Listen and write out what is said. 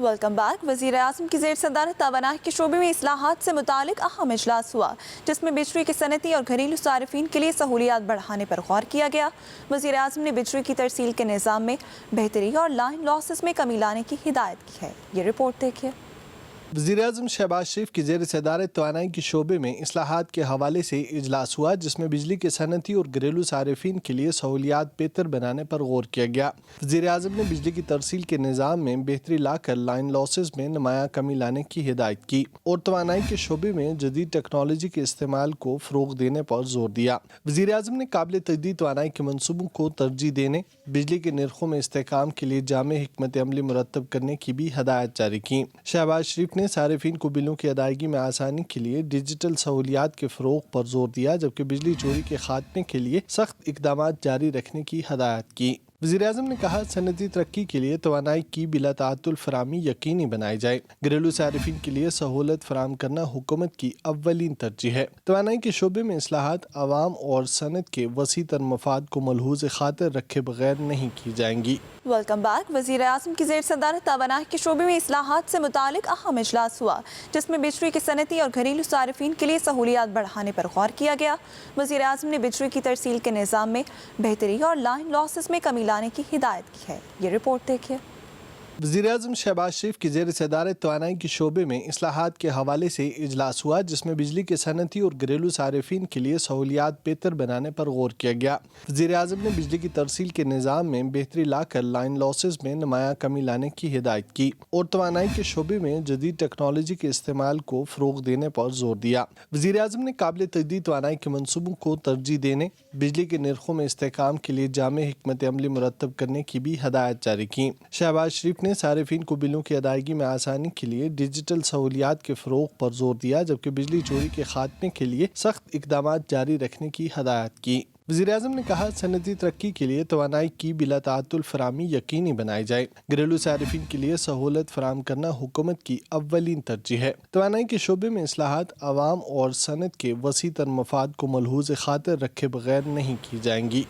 Welcome back. وزیر اعظم کی زیر صدارت توانائی کے شعبے میں اصلاحات سے متعلق اہم اجلاس ہوا، جس میں بجلی کے صنعتی اور گھریلو صارفین کے لیے سہولیات بڑھانے پر غور کیا گیا۔ وزیر اعظم نے بجلی کی ترسیل کے نظام میں بہتری اور لائن لاسز میں کمی لانے کی ہدایت کی ہے۔ یہ رپورٹ دیکھیے۔ وزیر اعظم شہباز شریف کی زیر صدارت توانائی کے شعبے میں اصلاحات کے حوالے سے اجلاس ہوا، جس میں بجلی کے صنعتی اور گھریلو صارفین کے لیے سہولیات بہتر بنانے پر غور کیا گیا۔ وزیر اعظم نے بجلی کی ترسیل کے نظام میں بہتری لا کر لائن لاسز میں نمایاں کمی لانے کی ہدایت کی اور توانائی کے شعبے میں جدید ٹیکنالوجی کے استعمال کو فروغ دینے پر زور دیا۔ وزیر اعظم نے قابل تجدید توانائی کے منصوبوں کو ترجیح دینے، بجلی کے نرخوں میں استحکام کے لیے جامع حکمت عملی مرتب کرنے کی بھی ہدایت جاری کی۔ شہباز شریف نے صارفین کو بلوں کی ادائیگی میں آسانی کے لیے ڈیجیٹل سہولیات کے فروغ پر زور دیا، جبکہ بجلی چوری کے خاتمے کے لیے سخت اقدامات جاری رکھنے کی ہدایت کی۔ وزیر اعظم نے کہا، صنعتی ترقی کے لیے توانائی کی بلا تعطل فراہمی یقینی بنائی جائے۔ گھریلو صارفین کے لیے سہولت فراہم کرنا حکومت کی اولین ترجیح ہے۔ توانائی کے شعبے میں اصلاحات عوام اور صنعت کے وسیع تر مفاد کو ملحوظ خاطر رکھے بغیر نہیں کی جائیں گی۔ Welcome back. وزیر اعظم کی زیر صدارت توانائی کے شعبے میں اصلاحات سے متعلق اہم اجلاس ہوا، جس میں بجلی کے صنعتی اور گھریلو صارفین کے لیے سہولیات بڑھانے پر غور کیا گیا۔ وزیر اعظم نے بجلی کی ترسیل کے نظام میں بہتری اور لائن لاسز میں کمی لانے کی ہدایت کی ہے۔ یہ رپورٹ دیکھیے۔ وزیر اعظم شہباز شریف کی زیر صدارت توانائی کے شعبے میں اصلاحات کے حوالے سے اجلاس ہوا، جس میں بجلی کے صنعتی اور گھریلو صارفین کے لیے سہولیات بہتر بنانے پر غور کیا گیا۔ وزیر اعظم نے بجلی کی ترسیل کے نظام میں بہتری لا کر لائن لاسز میں نمایاں کمی لانے کی ہدایت کی اور توانائی کے شعبے میں جدید ٹیکنالوجی کے استعمال کو فروغ دینے پر زور دیا۔ وزیر اعظم نے قابل تجدید توانائی کے منصوبوں کو ترجیح دینے، بجلی کے نرخوں میں استحکام کے لیے جامع حکمت عملی مرتب کرنے کی بھی ہدایت جاری کی۔ شہباز شریف نے صارفین کو بلوں کی ادائیگی میں آسانی کے لیے ڈیجیٹل سہولیات کے فروغ پر زور دیا، جبکہ بجلی چوری کے خاتمے کے لیے سخت اقدامات جاری رکھنے کی ہدایت کی۔ وزیر اعظم نے کہا، صنعتی ترقی کے لیے توانائی کی بلا تعطل فراہمی یقینی بنائی جائے۔ گھریلو صارفین کے لیے سہولت فراہم کرنا حکومت کی اولین ترجیح ہے۔ توانائی کے شعبے میں اصلاحات عوام اور صنعت کے وسیع تر مفاد کو ملحوظ خاطر رکھے بغیر نہیں کی جائیں گی۔